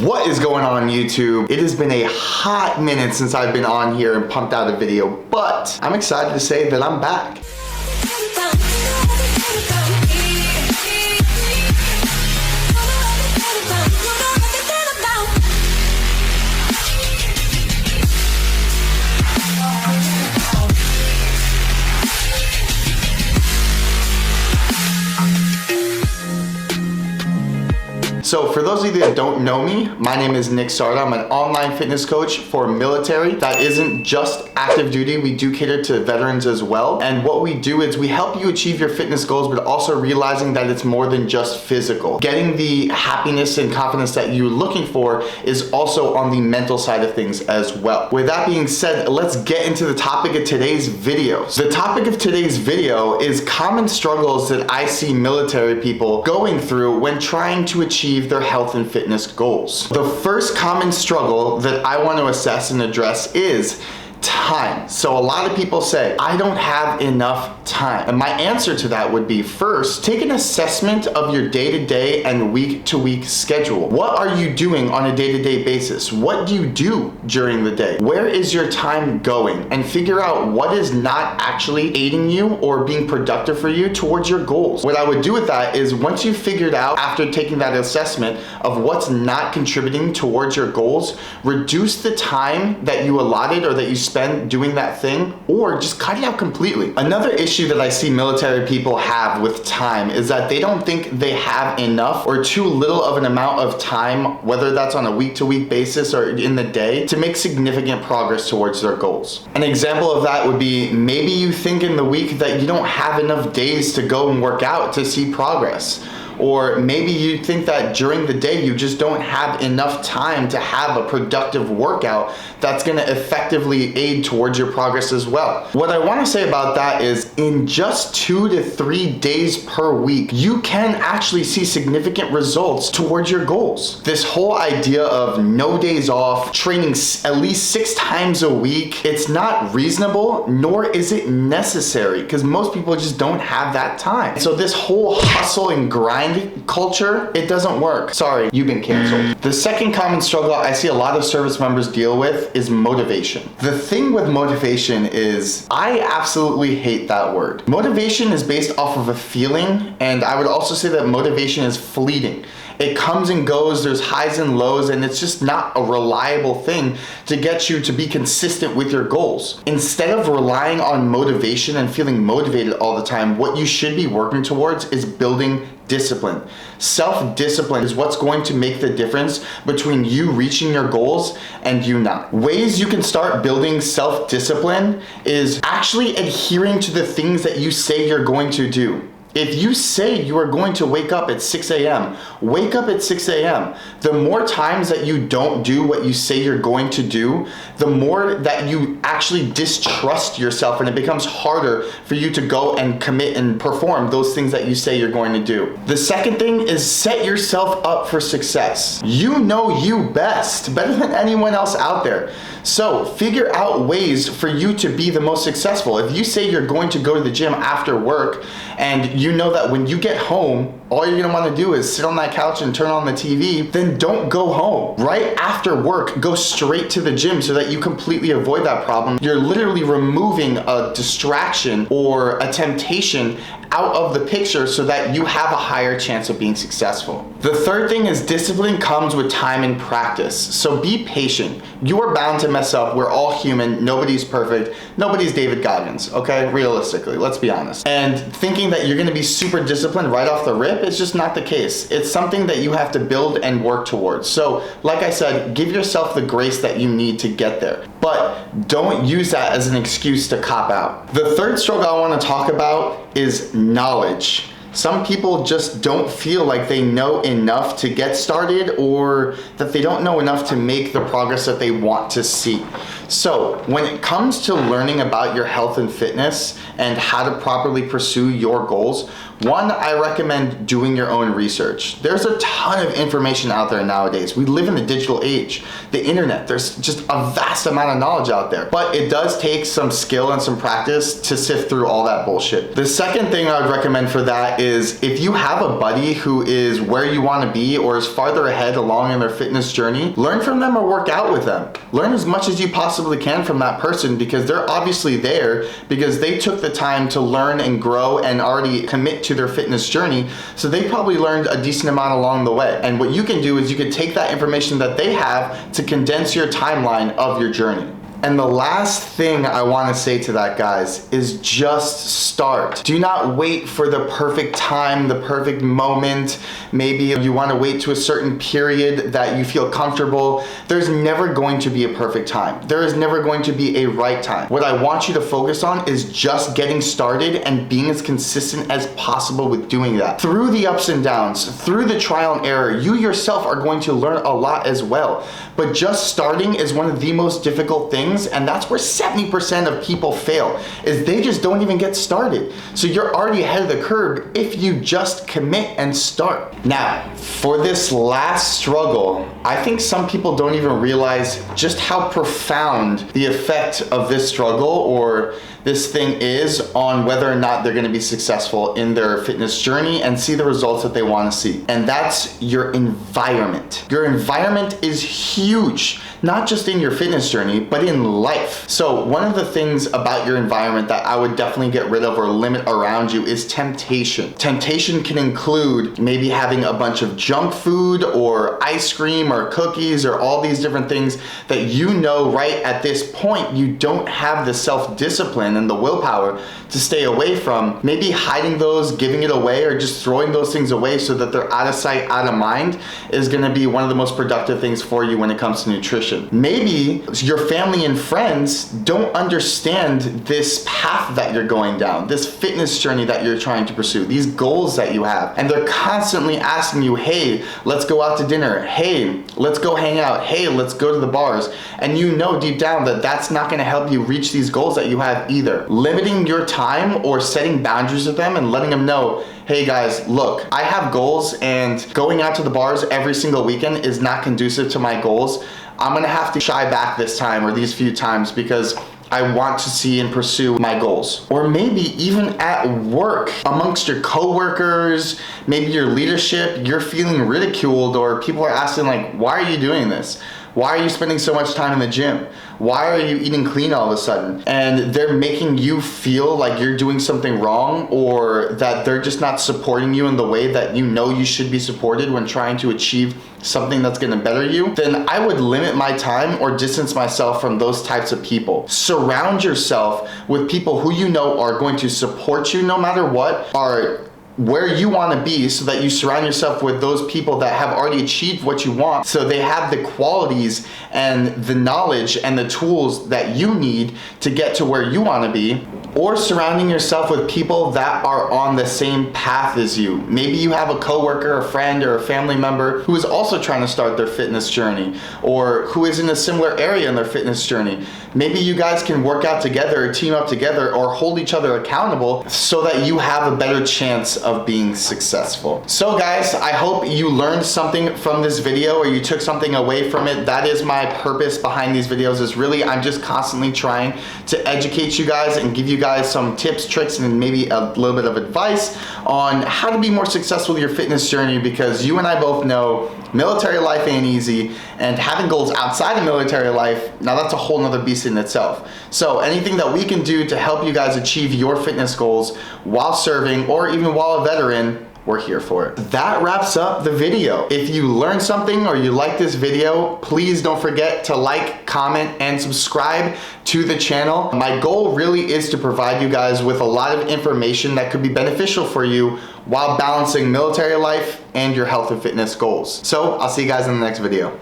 What is going on YouTube? It has been a hot minute since I've been on here and pumped out a video, but I'm excited to say that I'm back. So for those of you that don't know me, my name is Nik Sarda. I'm an online fitness coach for military. That isn't just active duty. We do cater to veterans as well. And what we do is we help you achieve your fitness goals, but also realizing that it's more than just physical. Getting the happiness and confidence that you're looking for is also on the mental side of things as well. With that being said, let's get into the topic of today's video. The topic of today's video is common struggles that I see military people going through when trying to achieve their health and fitness goals. The first common struggle that I want to assess and address is time. So a lot of people say, I don't have enough time. And my answer to that would be, first, take an assessment of your day-to-day and week-to-week schedule. What are you doing on a day-to-day basis? What do you do during the day? Where is your time going? And figure out what is not actually aiding you or being productive for you towards your goals. What I would do with that is, once you've figured out, after taking that assessment of what's not contributing towards your goals, reduce the time that you allotted or that you spend doing that thing, or just cut it out completely. Another issue that I see military people have with time is that they don't think they have enough or too little of an amount of time, whether that's on a week-to-week basis or in the day, to make significant progress towards their goals. An example of that would be, maybe you think in the week that you don't have enough days to go and work out to see progress. Or maybe you think that during the day you just don't have enough time to have a productive workout that's gonna effectively aid towards your progress as well. What I wanna say about that is, in just 2 to 3 days per week, you can actually see significant results towards your goals. This whole idea of no days off, training at least 6 times a week, it's not reasonable, nor is it necessary, because most people just don't have that time. So this whole hustle and grind culture, it doesn't work. Sorry, you've been canceled. The second common struggle I see a lot of service members deal with is motivation. The thing with motivation is, I absolutely hate that word. Motivation is based off of a feeling, and I would also say that motivation is fleeting. It comes and goes, there's highs and lows, and it's just not a reliable thing to get you to be consistent with your goals. Instead of relying on motivation and feeling motivated all the time, what you should be working towards is building discipline. Self-discipline is what's going to make the difference between you reaching your goals and you not. Ways you can start building self-discipline is actually adhering to the things that you say you're going to do. If you say you are going to wake up at 6 a.m., wake up at 6 a.m. The more times that you don't do what you say you're going to do, the more that you actually distrust yourself, and it becomes harder for you to go and commit and perform those things that you say you're going to do. The second thing is, set yourself up for success. You know you best, better than anyone else out there. So figure out ways for you to be the most successful. If you say you're going to go to the gym after work, and you know that when you get home, all you're gonna wanna do is sit on that couch and turn on the TV, then don't go home. Right after work, go straight to the gym so that you completely avoid that problem. You're literally removing a distraction or a temptation out of the picture so that you have a higher chance of being successful. The third thing is, discipline comes with time and practice. So be patient. You are bound to mess up. We're all human. Nobody's perfect. Nobody's David Goggins, okay? Realistically, let's be honest. And thinking that you're gonna be super disciplined right off the rip, it's just not the case. It's something that you have to build and work towards. So, like I said, give yourself the grace that you need to get there. But don't use that as an excuse to cop out. The third struggle I wanna talk about is knowledge. Some people just don't feel like they know enough to get started, or that they don't know enough to make the progress that they want to see. So when it comes to learning about your health and fitness and how to properly pursue your goals, One, I recommend doing your own research. There's a ton of information out there nowadays. We live in the digital age, the internet. There's just a vast amount of knowledge out there. But it does take some skill and some practice to sift through all that bullshit. The second thing I would recommend for that is if you have a buddy who is where you want to be or is farther ahead along in their fitness journey, learn from them or work out with them. Learn as much as you possibly can from that person, because they're obviously there because they took the time to learn and grow and already commit to their fitness journey. So they probably learned a decent amount along the way. And what you can do is you can take that information that they have to condense your timeline of your journey. And the last thing I want to say to that, guys, is just start. Do not wait for the perfect time, the perfect moment. Maybe you want to wait to a certain period that you feel comfortable. There's never going to be a perfect time. There is never going to be a right time. What I want you to focus on is just getting started and being as consistent as possible with doing that. Through the ups and downs, through the trial and error, you yourself are going to learn a lot as well. But just starting is one of the most difficult things, and that's where 70% of people fail, is they just don't even get started. So you're already ahead of the curve if you just commit and start. Now, for this last struggle, I think some people don't even realize just how profound the effect of this struggle or this thing is on whether or not they're gonna be successful in their fitness journey and see the results that they wanna see. And that's your environment. Your environment is huge, not just in your fitness journey, but in life. So one of the things about your environment that I would definitely get rid of or limit around you is temptation. Temptation can include maybe having a bunch of junk food or ice cream or cookies or all these different things that you know right at this point you don't have the self-discipline and the willpower to stay away from. Maybe hiding those, giving it away, or just throwing those things away so that they're out of sight, out of mind is gonna be one of the most productive things for you when it comes to nutrition. Maybe your family and friends don't understand this path that you're going down, this fitness journey that you're trying to pursue, these goals that you have, and they're constantly asking you, hey, let's go out to dinner, hey, let's go hang out, hey, let's go to the bars, and you know deep down that that's not gonna help you reach these goals that you have either. Limiting your time or setting boundaries with them and letting them know, hey guys, look, I have goals and going out to the bars every single weekend is not conducive to my goals. I'm gonna have to shy back this time or these few times because I want to see and pursue my goals. Or maybe even at work, amongst your coworkers, maybe your leadership, you're feeling ridiculed or people are asking like, why are you doing this? Why are you spending so much time in the gym? Why are you eating clean all of a sudden? And they're making you feel like you're doing something wrong or that they're just not supporting you in the way that you know you should be supported when trying to achieve something that's gonna better you, then I would limit my time or distance myself from those types of people. Surround yourself with people who you know are going to support you no matter what, are where you want to be, so that you surround yourself with those people that have already achieved what you want, so they have the qualities and the knowledge and the tools that you need to get to where you want to be. Or surrounding yourself with people that are on the same path as you. Maybe you have a coworker, a friend, or a family member who is also trying to start their fitness journey or who is in a similar area in their fitness journey. Maybe you guys can work out together or team up together or hold each other accountable so that you have a better chance of being successful. So guys, I hope you learned something from this video or you took something away from it. That is my purpose behind these videos, is really I'm just constantly trying to educate you guys and give you guys some tips, tricks, and maybe a little bit of advice on how to be more successful with your fitness journey, because you and I both know military life ain't easy, and having goals outside of military life, now that's a whole nother beast in itself. So anything that we can do to help you guys achieve your fitness goals while serving or even while a veteran, we're here for it. That wraps up the video. If you learned something or you like this video, please don't forget to like, comment, and subscribe to the channel. My goal really is to provide you guys with a lot of information that could be beneficial for you while balancing military life and your health and fitness goals. So I'll see you guys in the next video.